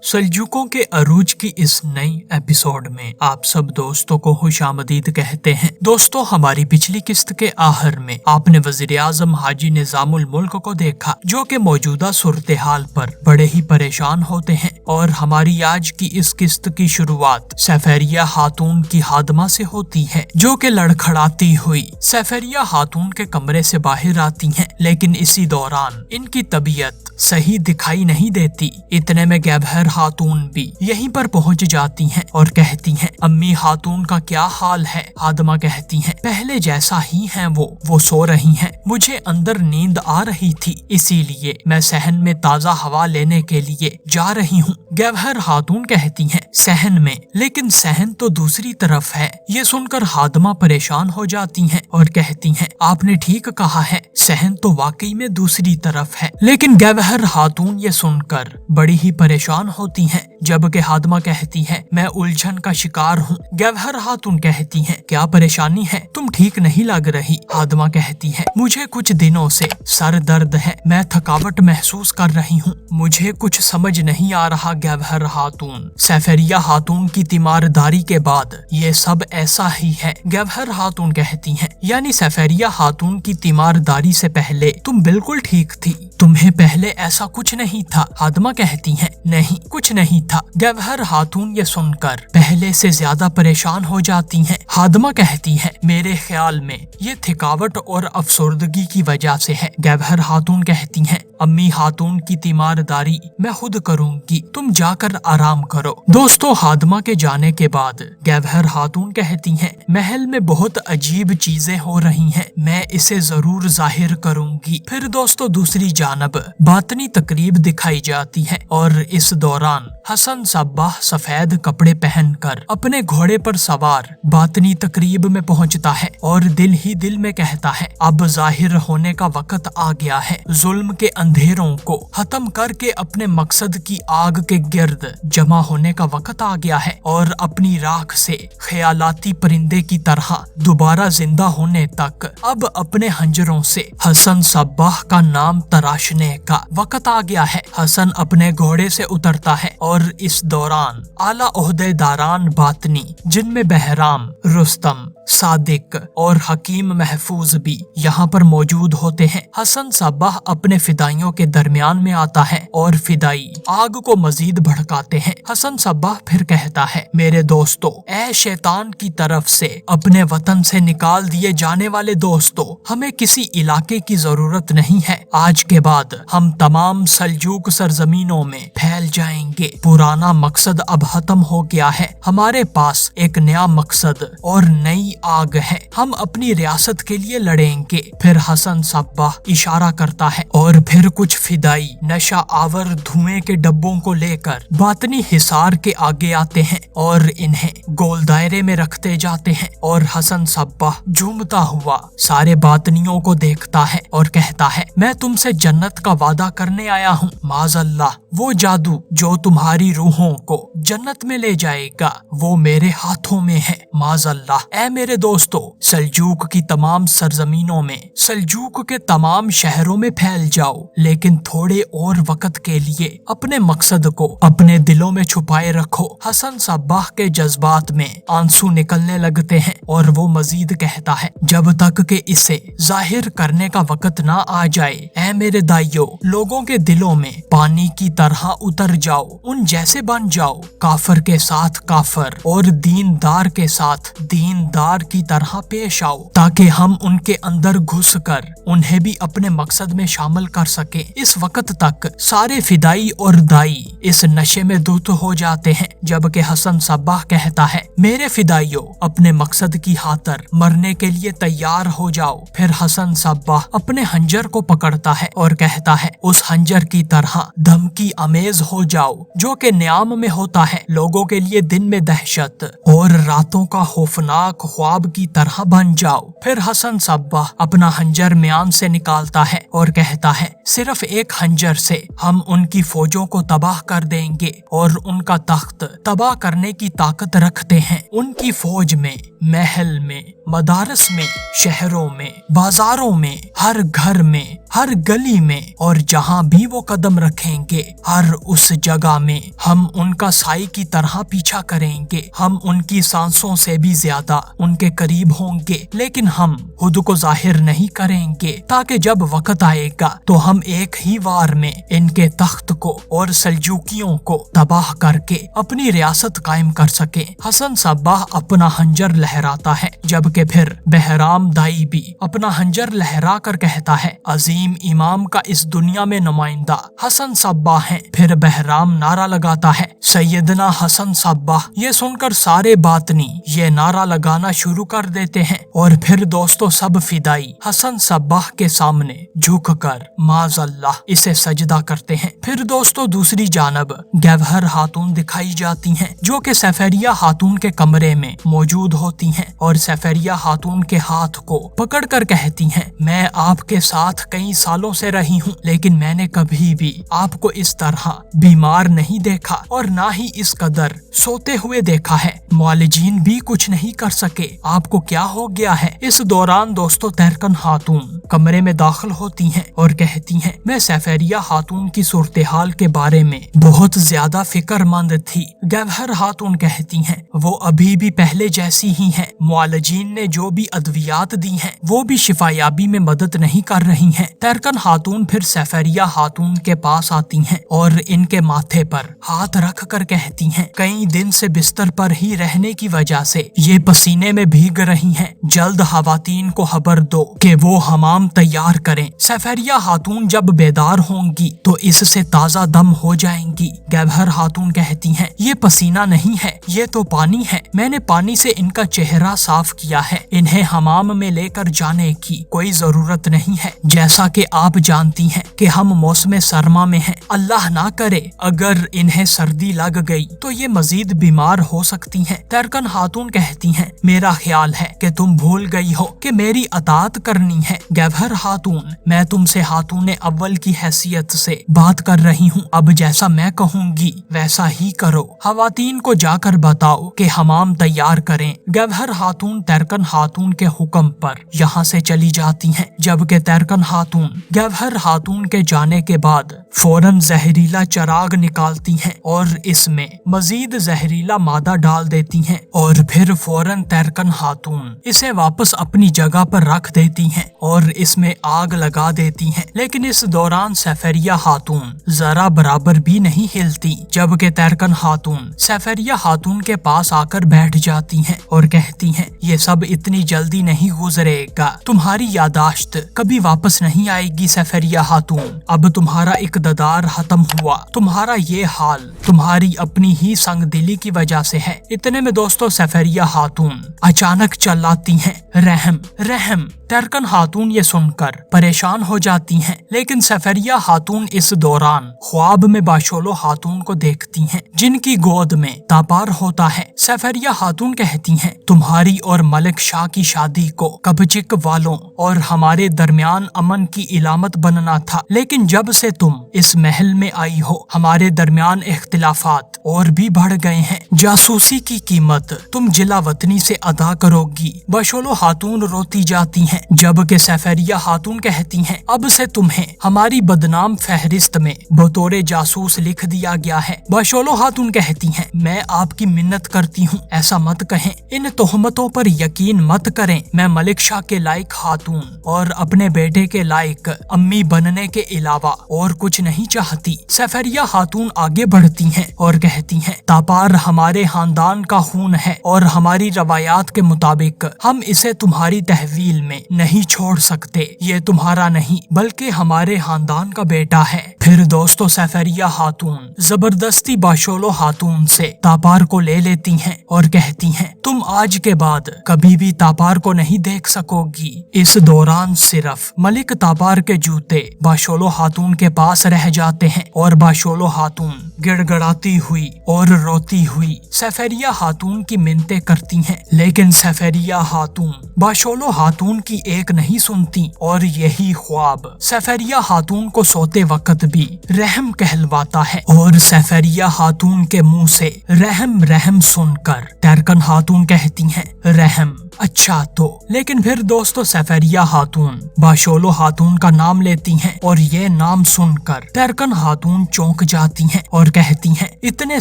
سلجوقوں کے عروج کی اس نئی ایپیسوڈ میں آپ سب دوستوں کو خوش آمدید کہتے ہیں۔ دوستوں، ہماری پچھلی قسط کے آخر میں آپ نے وزیر اعظم حاجی نظام الملک کو دیکھا جو کہ موجودہ صورتحال پر بڑے ہی پریشان ہوتے ہیں، اور ہماری آج کی اس قسط کی شروعات سیفریہ خاتون کی خادمہ سے ہوتی ہے جو کہ لڑکھڑاتی ہوئی سیفریہ خاتون کے کمرے سے باہر آتی ہیں، لیکن اسی دوران ان کی طبیعت صحیح دکھائی نہیں دیتی۔ اتنے میں گیبہر خاتون بھی یہیں پر پہنچ جاتی ہیں اور کہتی ہیں، امی خاتون کا کیا حال ہے؟ خادمہ کہتی ہیں، پہلے جیسا ہی ہیں وہ سو رہی ہیں، مجھے اندر نیند آ رہی تھی، اسی لیے میں صحن میں تازہ ہوا لینے کے لیے جا رہی ہوں۔ گیبہر خاتون کہتی ہیں، صحن میں؟ لیکن صحن تو دوسری طرف ہے۔ یہ سن کر خادمہ پریشان ہو جاتی ہیں اور کہتی ہیں، آپ نے ٹھیک کہا ہے، صحن تو واقعی میں دوسری طرف ہے۔ لیکن گیبہر خاتون یہ سن کر بڑی ہی پریشان ہوتی ہیں، جبکہ خادمہ کہتی ہے، میں الجھن کا شکار ہوں۔ گیبہر خاتون کہتی ہیں، کیا پریشانی ہے؟ تم ٹھیک نہیں لگ رہی۔ خادمہ کہتی ہے، مجھے کچھ دنوں سے سر درد ہے، میں تھکاوٹ محسوس کر رہی ہوں، مجھے کچھ سمجھ نہیں آ رہا۔ گیبہر خاتون، سیفریہ خاتون کی تیمارداری کے بعد یہ سب ایسا ہی ہے۔ گیبہر خاتون کہتی ہیں، یعنی سیفریہ خاتون کی تیمارداری سے پہلے تم بالکل ٹھیک تھی، تمہیں پہلے ایسا کچھ نہیں تھا۔ خادمہ کہتی ہیں، نہیں، کچھ نہیں تھا۔ گیبہر خاتون یہ سن کر پہلے سے زیادہ پریشان ہو جاتی ہیں۔ خادمہ کہتی ہے، میرے خیال میں یہ تھکاوٹ اور افسردگی کی وجہ سے ہے۔ گیبہر خاتون کہتی ہیں، امی خاتون کی تیمارداری میں خود کروں گی، تم جا کر آرام کرو۔ دوستو، خادمہ کے جانے کے بعد گیبہر خاتون کہتی ہیں، محل میں بہت عجیب چیزیں ہو رہی ہیں، میں اسے ضرور ظاہر کروں گی۔ پھر دوستو دوسری جانب باطنی تقریب دکھائی جاتی ہے، اور اس دوران حسن صباح سفید کپڑے پہن کر اپنے گھوڑے پر سوار باطنی تقریب میں پہنچتا ہے اور دل ہی دل میں کہتا ہے، اب ظاہر ہونے کا وقت آ گیا ہے، ظلم کے اندھیروں کو ختم کر کے اپنے مقصد کی آگ کے گرد جمع ہونے کا وقت آ گیا ہے، اور اپنی راکھ سے خیالاتی پرندے کی طرح دوبارہ زندہ ہونے تک اب اپنے خنجروں سے حسن صباح کا نام تراشنے کا وقت آ گیا ہے۔ حسن اپنے گھوڑے سے اترتا ہے، اور اس دوران اعلیٰ عہدے داران باطنی جن میں بہرام، رستم، صادق اور حکیم محفوظ بھی یہاں پر موجود ہوتے ہیں۔ حسن صباح اپنے فدائیوں کے درمیان میں آتا ہے اور فدائی آگ کو مزید بھڑکاتے ہیں۔ حسن صباح پھر کہتا ہے، میرے دوستو، اے شیطان کی طرف سے اپنے وطن سے نکال دیے جانے والے دوستو، ہمیں کسی علاقے کی ضرورت نہیں ہے، آج کے بعد ہم تمام سلجوق سرزمینوں میں پھیل جائیں گے، پرانا مقصد اب ختم ہو گیا ہے، ہمارے پاس ایک نیا مقصد اور نئی آگ ہے، ہم اپنی ریاست کے لیے لڑیں گے۔ پھر حسن صباح اشارہ کرتا ہے، اور پھر کچھ فدائی نشہ آور دھوئیں کے ڈبوں کو لے کر باطنی حصار کے آگے آتے ہیں اور انہیں گول دائرے میں رکھتے جاتے ہیں، اور حسن صباح جھومتا ہوا سارے باطنیوں کو دیکھتا ہے اور کہتا ہے، میں تم سے جنت کا وعدہ کرنے آیا ہوں، معاذ اللہ، وہ جادو جو تمہاری روحوں کو جنت میں لے جائے گا وہ میرے ہاتھوں میں ہے، معاذ اللہ۔ اے میرے دوستو، سلجوق کی تمام سرزمینوں میں، سلجوق کے تمام شہروں میں پھیل جاؤ، لیکن تھوڑے اور وقت کے لیے اپنے مقصد کو اپنے دلوں میں چھپائے رکھو۔ حسن صباح کے جذبات میں آنسو نکلنے لگتے ہیں، اور وہ مزید کہتا ہے، جب تک کہ اسے ظاہر کرنے کا وقت نہ آ جائے، اے میرے دائیو، لوگوں کے دلوں میں پانی کی طرح اتر جاؤ، ان جیسے بن جاؤ، کافر کے ساتھ کافر اور دیندار کے ساتھ دیندار کی طرح پیش آؤ، تاکہ ہم ان کے اندر گھس کر انہیں بھی اپنے مقصد میں شامل کر سکیں۔ اس وقت تک سارے فدائی اور دائی اس نشے میں دھت ہو جاتے ہیں، جبکہ حسن صباح کہتا ہے، میرے فدائیو، اپنے مقصد کی خاطر مرنے کے لیے تیار ہو جاؤ۔ پھر حسن صباح اپنے خنجر کو پکڑتا ہے اور کہتا ہے، اس خنجر کی طرح دھمکی امیز ہو جاؤ جو کہ نیام میں ہوتا ہے، لوگوں کے لیے دن میں دہشت اور راتوں کا خوفناک خواب کی طرح بن جاؤ۔ پھر حسن صباح اپنا خنجر میان سے نکالتا ہے اور کہتا ہے، صرف ایک خنجر سے ہم ان کی فوجوں کو تباہ کر دیں گے اور ان کا تخت تباہ کرنے کی طاقت رکھتے ہیں، ان کی فوج میں महल में, मदारस में, शहरों में, बाजारों में, हर घर में, हर गली में और जहाँ भी वो कदम रखेंगे हर उस जगह में हम उनका साई की तरह पीछा करेंगे। हम उनकी सांसों से भी ज्यादा उनके करीब होंगे, लेकिन हम खुद को जाहिर नहीं करेंगे ताकि जब वक्त आएगा तो हम एक ही वार में इनके तख्त को और सल्जूकियों को तबाह करके अपनी रियासत कायम कर सके। हसन सब्बाह अपना हंजर लहराता है, जबकि फिर बहराम दाई भी अपना हंजर लहरा कर कहता है, अजीम इमाम का इस दुनिया में नुमाइंदा हसन सब्बाह है। फिर बहराम नारा लगाता है, सैयदना हसन सब्बाह। ये सुनकर सारे बातनी ये नारा लगाना शुरू कर देते हैं और फिर दोस्तों सब फिदाई हसन सब्बाह के सामने झुककर माज़अल्लाह इसे सजदा करते हैं। फिर दोस्तों दूसरी जानब गवहर खातून दिखाई जाती हैं, जो कि सफेरिया खातून के कमरे में मौजूद होती हैं और सफेरिया खातून के हाथ को पकड़कर कहती हैं, मैं आपके साथ कई सालों से रही हूँ, लेकिन मैंने कभी भी आपको इस तरह बीमार नहीं देखा और ना ही इस कदर सोते हुए देखा है। मुआलिजीन भी कुछ नहीं कर सके, आपको क्या हो गया है? इस दौरान दोस्तों तहरकन खातून कमरे में दाखिल होती हैं और कहती हैं, मैं सफेरिया खातून की सूरत हाल के बारे में बहुत ज्यादा फिक्रमंद थी। गवहर खातून कहती हैं, वो अभी भी पहले जैसी ही हैं। मुआलिजीन ने जो भी अद्वियात दी हैं वो भी शिफायाबी में मदद नहीं कर रही हैं। तहरकन खातून फिर सफेरिया खातून के पास आती हैं और इनके माथे पर हाथ रख कर कहती हैं, कई दिन से बिस्तर पर ही रहने की वजह से ये पसीने में भीग रही हैं। जल्द खवातीन को खबर दो कि वो हमाम तैयार करें। सफेरिया खातून जब बेदार होंगी तो इससे ताज़ा दम हो जाएंगी। गवहर खातून कहती हैं, ये पसीना नहीं है, ये तो पानी है। मैंने पानी से इनका चेहरा साफ किया है। इन्हें हमाम में लेकर जाने की कोई जरूरत नहीं है। जैसा कि आप जानती हैं कि हम मौसम सरमा में हैं। अल्लाह ना करे अगर इन्हें सर्दी लग गई तो ये मजीद बीमार हो सकती हैं। तहरकन खातून कहती हैं, मेरा ख्याल है कि तुम भूल गई हो कि मेरी अतात करनी है। गवहर खातून, मैं तुमसे खातून अव्वल की हैसियत से बात कर रही हूँ। अब जैसा मैं कहूँगी वैसा ही करो। खवातीन को जाकर बताओ कि हमाम तैयार करें। गवहर खातून तहरकन खातून के हुक्म पर यहाँ से चली जाती हैं, जबकि तहरकन खातून गवहर खातून के जाने के बाद फौरन जहरीला चराग निकालती हैं और इसमें मजीद जहरीला मादा डाल देती हैं और फिर फौरन तहरकन खातून इसे वापस अपनी जगह पर रख देती हैं और इसमें आग लगा देती हैं। लेकिन इस दौरान सफेरिया खातून जरा बराबर भी नहीं हिलती, जबकि तहरकन खातून सफेरिया खातून के पास आकर बैठ जाती हैं और कहती हैं, ये सब इतनी जल्दी नहीं गुजरेगा। तुम्हारी यादाश्त कभी वापस नहीं आएगी सफेरिया खातून। अब तुम्हारा इक़्तिदार खत्म हुआ। तुम्हारा ये हाल तुम्हारी अपनी ही संग दिली की वजह से है। इतने में दोस्तों सफेरिया खातून अचानक चिल्लाती हैं, रहम रहम। तहरकन खातून ये सुनकर परेशान हो जाती हैं, लेकिन सफेरिया खातून इस दौरान ख्वाब में बाशोलो खातून को देखती हैं, जिनकी गोद में तापार होता है। सफेरिया खातून कहती हैं, तुम्हारी और मलिक शाह की शादी को कब्जिक वालों और हमारे दरमियान अमन की इलामत बनना था, लेकिन जब से तुम इस महल में आई हो हमारे दरमियान इख्तिलाफात और भी बढ़ गए हैं। जासूसी की कीमत तुम जिलावतनी से अदा करोगी। बाशोलो खातून रोती जाती हैं, जबकि सफेरिया खातून कहती हैं, अब से तुम्हें हमारी बदनाम फहरिस्त में बतौर जासूस लिख दिया गया है। बाशोलो खातून कहती हैं, मैं आपकी मिन्नत करती हूँ ऐसा मत कहें, इन तोहमतों पर यकीन मत करें। मैं मलिक शाह के लायक खातून और अपने बेटे के लायक अम्मी बनने के अलावा और कुछ नहीं चाहती। सफेरिया खातून आगे बढ़ती हैं और कहती हैं, तापार हमारे खानदान का खून है और हमारी रवायात के मुताबिक हम इसे तुम्हारी तहवील में नहीं छोड़ सकते। ये तुम्हारा नहीं बल्कि हमारे खानदान का बेटा है। फिर दोस्तों सफेरिया खातून जबरदस्ती बाशोलो खातून से तापार को ले लेती हैं और कहती हैं, तुम आज के बाद कभी भी तापार को नहीं देख सकोगी। इस दौरान सिर्फ मलिक तापार के जूते बाशोलो खातून के पास रह जाते हैं और बाशोलो खातून गिड़गड़ाती हुई और रोती हुई सफेरिया खातून की मिन्नतें करती हैं, लेकिन सफेरिया खातून बाशोलो खातून की की एक नहीं सुनती और यही ख्वाब सफरिया खातून को सोते वक्त भी रहम कहलवाता है और सफरिया खातून के मुंह से रहम रहम सुनकर टरकन खातून कहती हैं रहम। अच्छा तो लेकिन फिर दोस्तों सफरिया खातून बाशोलो खातून का नाम लेती हैं और ये नाम सुनकर टरकन खातून चौंक जाती हैं और कहती हैं इतने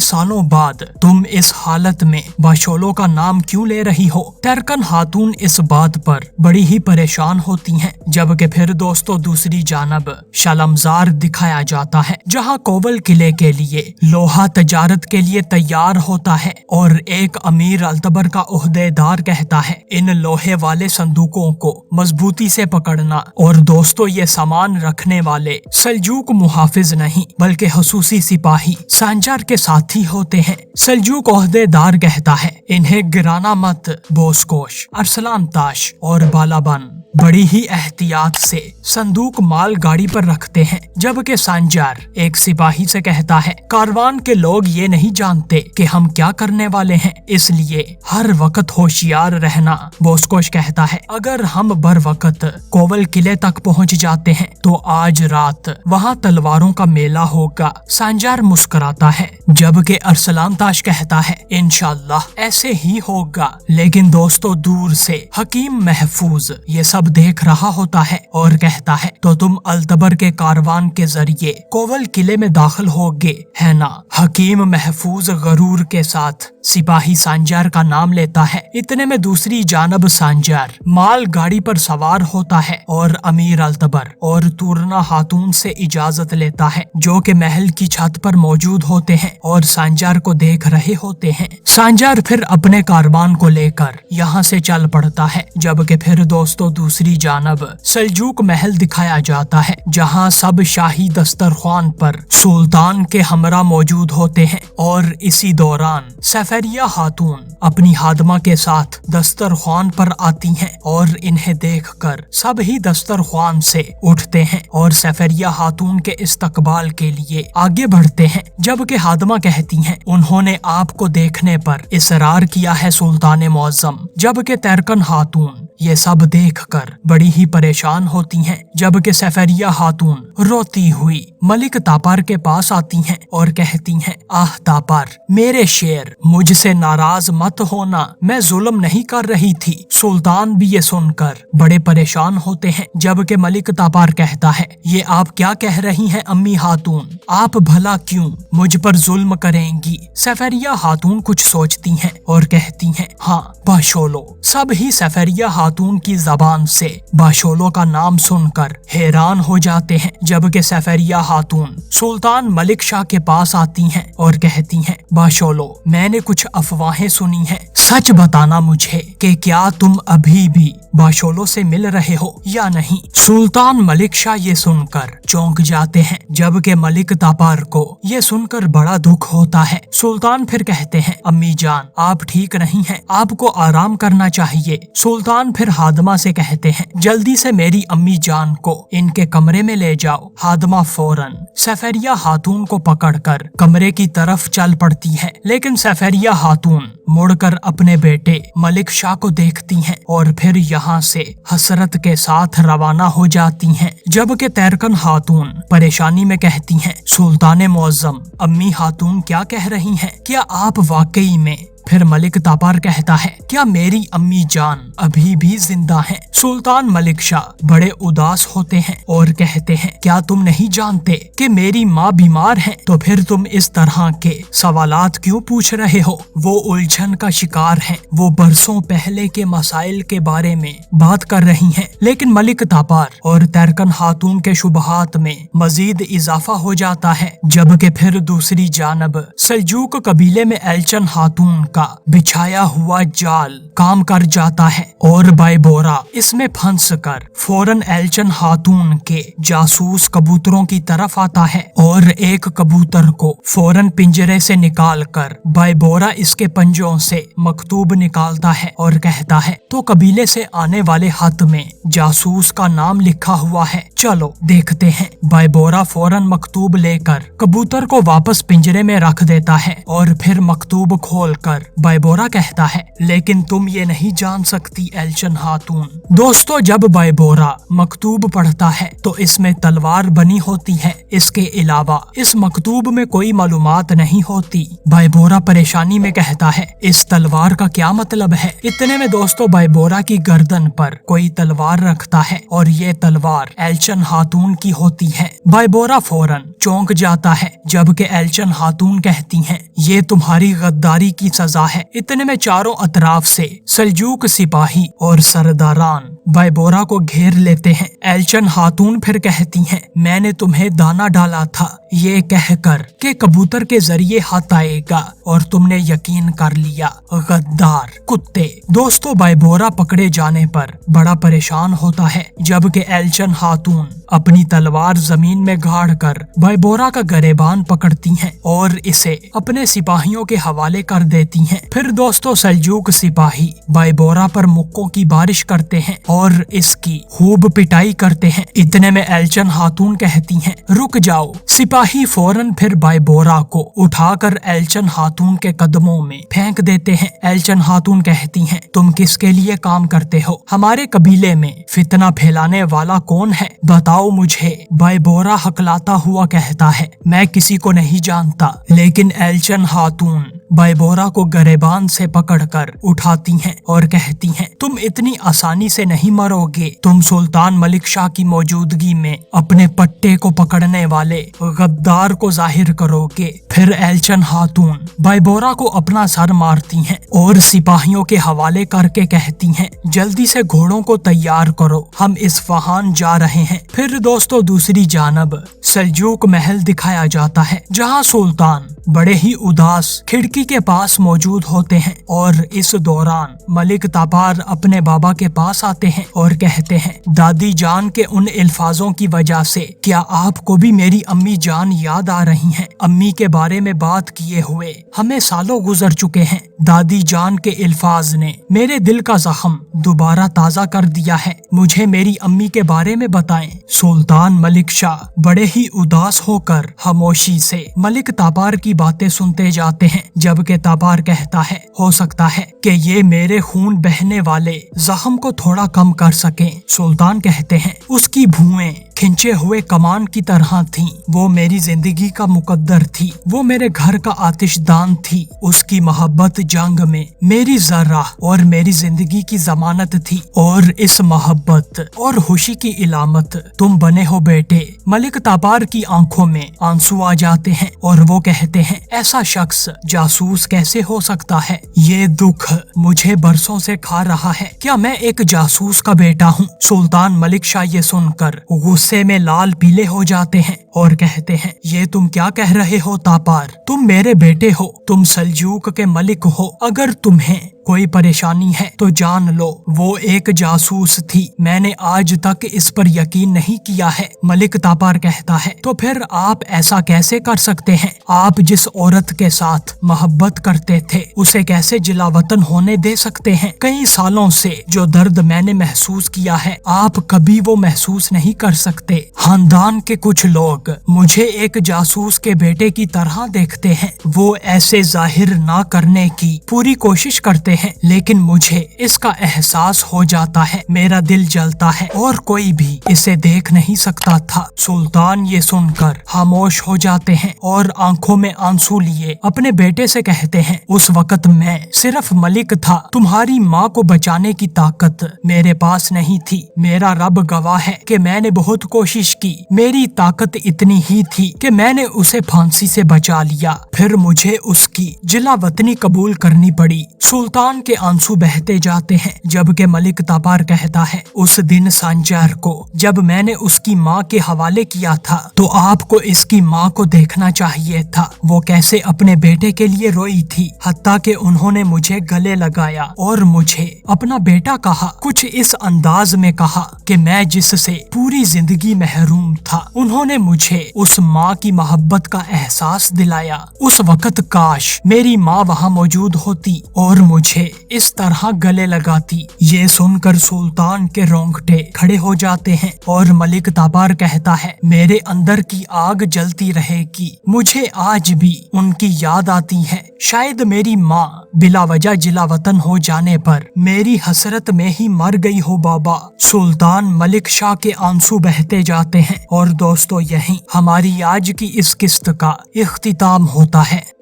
सालों बाद तुम इस हालत में बाशोलो का नाम क्यों ले रही हो। टरकन खातून इस बात पर बड़ी ही परेशान होती हैं। जबकि फिर दोस्तों दूसरी जानब शलमजार दिखाया जाता है जहाँ कोवल किले के लिए लोहा तजारत के लिए तैयार होता है और एक अमीर अल्तबर का ओहदेदार कहता है इन लोहे वाले संदूकों को मजबूती से पकड़ना। और दोस्तों ये सामान रखने वाले सल्जूक मुहाफिज नहीं बल्कि खसूसी सिपाही सांजार के साथी होते हैं। सल्जूक ओहदेदार कहता है इन्हें गिराना मत। बोसकोश, अरसलान ताश और बालाबन बड़ी ही एहतियात से संदूक माल गाड़ी पर रखते हैं। जबकि सांजार एक सिपाही से कहता है कारवान के लोग ये नहीं जानते कि हम क्या करने वाले हैं, इसलिए हर वक्त होशियार रहना। बोसकोश कहता है अगर हम बर वक्त कोवल किले तक पहुंच जाते हैं तो आज रात वहां तलवारों का मेला होगा। सांजार मुस्कुराता है जबकि अरसलान ताश कहता है इंशाल्लाह ऐसे ही होगा। लेकिन दोस्तों दूर से हकीम महफूज ये सब देख रहा होता है और कहता है तो तुम अल्तबर के कारवान के जरिए कोवल किले में दाखिल होगे है ना। हकीम महफूज गरूर के साथ सिपाही सांजार का नाम लेता है। इतने में दूसरी जानब सांजार माल गाड़ी पर सवार होता है और अमीर अल्तबर और तुरना खातून से इजाजत लेता है जो कि महल की छत पर मौजूद होते हैं और सांजार को देख रहे होते हैं। सांजार फिर अपने कारवान को लेकर यहाँ से चल पड़ता है। जबकि फिर दोस्तों दूसरी जानब सल्जूक महल दिखाया जाता है जहाँ सब शाही दस्तरख्वान पर सुल्तान के हमरा मौजूद होते हैं और इसी दौरान सफरिया खातून अपनी हादमा के साथ दस्तरख्वान पर आती हैं और इन्हें देखकर सब ही दस्तरख्वान से उठते हैं और सफरिया खातून के इस्तकबाल के लिए आगे बढ़ते हैं। जबकि हादमा कहती हैं उन्होंने आपको देखने पर इसरार किया है सुल्तान मुअज्जम। जबकि टरकन खातून ये सब देखकर बड़ी ही परेशान होती हैं। जबकि सफरिया खातून रोती हुई मलिक तापार के पास आती हैं और कहती हैं आह तापार मेरे शेर मुझसे नाराज मत होना, मैं जुल्म नहीं कर रही थी। सुल्तान भी ये सुनकर बड़े परेशान होते हैं। जबकि मलिक तापार कहता है ये आप क्या कह रही हैं अम्मी खातून, आप भला क्यों मुझ पर जुल्म करेंगी। सफरिया खातून कुछ सोचती हैं और कहती हैं हाँ बाशोलो। सब ही सफरिया खातून की जबान से बाशोलो का नाम सुनकर हैरान हो जाते हैं। जबकि सफरिया खातून सुल्तान मलिक शाह के पास आती हैं और कहती हैं बाशोलो मैंने कुछ अफवाहें सुनी हैं, सच बताना मुझे कि क्या तुम अभी भी बाशोलो से मिल रहे हो या नहीं। सुल्तान मलिक शाह ये सुनकर चौंक जाते हैं। जबकि मलिक तापार को ये सुनकर बड़ा दुख होता है। सुल्तान फिर कहते हैं अम्मी जान आप ठीक नहीं हैं, आपको आराम करना चाहिए। सुल्तान फिर हादमा से कहते हैं जल्दी से मेरी अम्मी जान को इनके कमरे में ले जाओ। हादमा फौरन सफरिया खातून को पकड़कर कमरे की तरफ चल पड़ती है। लेकिन सफरिया खातून मुड़कर अपने बेटे मलिक शाह को देखती हैं और फिर यहाँ से हसरत के साथ रवाना हो जाती हैं। जबकि टरकन खातून परेशानी में कहती हैं सुल्तान मुअज्जम अम्मी खातून क्या कह रही हैं, क्या आप वाकई में। फिर मलिक तापार कहता है क्या मेरी अम्मी जान अभी भी जिंदा हैं। सुल्तान मलिक शाह बड़े उदास होते हैं और कहते हैं क्या तुम नहीं जानते कि मेरी माँ बीमार है, तो फिर तुम इस तरह के सवालात क्यों पूछ रहे हो। वो उलझन का शिकार है, वो बरसों पहले के मसाइल के बारे में बात कर रही हैं। लेकिन मलिक तापार और टरकन खातून के शुबहात में मजीद इजाफा हो जाता है। जबकि फिर दूसरी जानब सल्जूक कबीले में एलचन खातून का बिछाया हुआ जाल काम कर जाता है और बायबोरा इसमें फंस कर फौरन एलचन खातून के जासूस कबूतरों की तरफ आता है और एक कबूतर को फौरन पिंजरे से निकालकर बायबोरा इसके पंजों से मकतूब निकालता है और कहता है तो कबीले से आने वाले खत में जासूस का नाम लिखा हुआ है, चलो देखते हैं। बायबोरा फौरन मकतूब लेकर कबूतर को वापस पिंजरे में रख देता है और फिर मकतूब खोलकर बायबोरा कहता है, लेकिन तुम ये नहीं जान सकती एल्चन खातून। दोस्तों, जब बायबोरा मकतूब पढ़ता है तो इसमें तलवार बनी होती है। इसके अलावा इस मकतूब में कोई मालूमात नहीं होती। बायबोरा परेशानी में कहता है, इस तलवार का क्या मतलब है। इतने में दोस्तों बायबोरा की गर्दन पर कोई तलवार रखता है और ये तलवार एल्चन खातून की होती है। बायबोरा फौरन चौंक जाता है, जबकि एल्चन खातून कहती हैं, ये तुम्हारी गद्दारी की सजा है। इतने में चारों अतराफ से सल्जूक सिपाही और सरदारान बायबोरा को घेर लेते हैं। एल्चन खातून फिर कहती हैं, मैंने तुम्हें दाना डाला था ये कहकर कि कबूतर के जरिए हाथ आएगा और तुमने यकीन कर लिया। गद्दार कुत्ते। दोस्तों, बायबोरा पकड़े जाने पर बड़ा परेशान होता है, जबकि एल्चन खातून अपनी तलवार जमीन में गाड़ कर बायबोरा का गरेबान पकड़ती हैं और इसे अपने सिपाहियों के हवाले कर देती हैं। फिर दोस्तों सल्जूक सिपाही बायबोरा पर मुक्कों की बारिश करते हैं और इसकी खूब पिटाई करते हैं। इतने में एल्चन खातून कहती हैं, रुक जाओ। सिपाही फौरन फिर बायबोरा को उठाकर एल्चन खातून के कदमों में फेंक देते हैं। एल्चन खातून कहती हैं, तुम किसके लिए काम करते हो? हमारे कबीले में फितना फैलाने वाला कौन है? बताओ मुझे। बायबोरा हकलाता हुआ कहता है, मैं किसी को नहीं जानता। लेकिन एल्चन खातून बायबोरा को गरेबान से पकड़कर उठाती हैं और कहती हैं, तुम इतनी आसानी से नहीं मरोगे। तुम सुल्तान मलिक शाह की मौजूदगी में अपने पट्टे को पकड़ने वाले गद्दार को जाहिर करोगे। फिर एल्चन खातून बायबोरा को अपना सर मारती हैं और सिपाहियों के हवाले करके कहती हैं, जल्दी से घोड़ों को तैयार करो, हम इस्फहान जा रहे हैं। फिर दोस्तों दूसरी जानब सल्जूक महल दिखाया जाता है, जहाँ सुल्तान बड़े ही उदास खिड़की के पास मौजूद होते हैं और इस दौरान मलिक ताबार अपने बाबा के पास आते हैं और कहते हैं, दादी जान के उन अल्फाजों की वजह से क्या आपको भी मेरी अम्मी जान याद आ रही हैं? अम्मी के बारे में बात किए हुए हमें सालों गुजर चुके हैं। दादी जान के अल्फाज ने मेरे दिल का जख्म दोबारा ताज़ा कर दिया है। मुझे मेरी अम्मी के बारे में बताएं। सुल्तान मलिक शाह बड़े ही उदास होकर खामोशी से मलिक ताबार की बातें सुनते जाते हैं, जबकि ताबार कहता है, हो सकता है कि ये मेरे खून बहने वाले जख्म को थोड़ा कम कर सकें। सुल्तान कहते हैं, उसकी भुएं खिंचे हुए कमान की तरह थीं। वो मेरी जिंदगी का मुकद्दर थी, वो मेरे घर का आतिशदान थी। उसकी मोहब्बत जंग में मेरी जर्रा और मेरी जिंदगी की जमानत थी, और इस मोहब्बत और खुशी की इलामत तुम बने हो बेटे। मलिक ताबार की आंखों में आंसू आ जाते हैं और वो कहते हैं, ऐसा शख्स जासूस कैसे हो सकता है? ये दुख मुझे बरसों से खा रहा है। क्या मैं एक जासूस का बेटा हूँ? सुल्तान मलिक शाह ये सुनकर गुस्से में लाल पीले हो जाते हैं और कहते हैं, ये तुम क्या कह रहे हो तापार? तुम मेरे बेटे हो, तुम सल्जूक के मलिक हो। अगर तुम्हें कोई परेशानी है तो जान लो वो एक जासूस थी। मैंने आज तक इस पर यकीन नहीं किया है। मलिक तापार कहता है, तो फिर आप ऐसा कैसे कर सकते हैं? आप जिस औरत के साथ मोहब्बत करते थे उसे कैसे जिलावतन होने दे सकते हैं? कई सालों से जो दर्द मैंने महसूस किया है आप कभी वो महसूस नहीं कर सकते। खानदान के कुछ लोग मुझे एक जासूस के बेटे की तरह देखते हैं। वो ऐसे जाहिर ना करने की पूरी कोशिश करते हैं, लेकिन मुझे इसका एहसास हो जाता है। मेरा दिल जलता है और कोई भी इसे देख नहीं सकता था। सुल्तान ये सुनकर खामोश हो जाते हैं और आंखों में आंसू लिए अपने बेटे से कहते हैं, उस वक्त मैं सिर्फ मलिक था। तुम्हारी माँ को बचाने की ताकत मेरे पास नहीं थी। मेरा रब गवाह है कि मैंने बहुत कोशिश की। मेरी ताकत इतनी ही थी कि मैंने उसे फांसी से बचा लिया। फिर मुझे उसकी जिलावतनी कबूल करनी पड़ी। सुल्तान के आंसू बहते जाते हैं, जबकि मलिक ताबार कहता है, उस दिन सांजार को जब मैंने उसकी माँ के हवाले किया था तो आपको इसकी माँ को देखना चाहिए था। वो कैसे अपने बेटे के लिए रोई थी, हत्ता कि उन्होंने मुझे गले लगाया और मुझे अपना बेटा कहा। कुछ इस अंदाज में कहा कि मैं जिससे पूरी जिंदगी महरूम था। उन्होंने मुझे उस माँ की मोहब्बत का एहसास दिलाया। उस वक्त काश मेरी माँ वहाँ मौजूद होती और मुझे इस तरह गले लगाती। ये सुनकर सुल्तान के रोंगटे खड़े हो जाते हैं और मलिक ताबार कहता है, मेरे अंदर की आग जलती रहेगी। मुझे आज भी उनकी याद आती है। شاید میری ماں بلا وجہ جلا وطن ہو جانے پر میری حسرت میں ہی مر گئی ہو بابا۔ سلطان ملک شاہ کے آنسو بہتے جاتے ہیں۔ اور دوستو یہیں ہماری آج کی اس قسط کا اختتام ہوتا ہے۔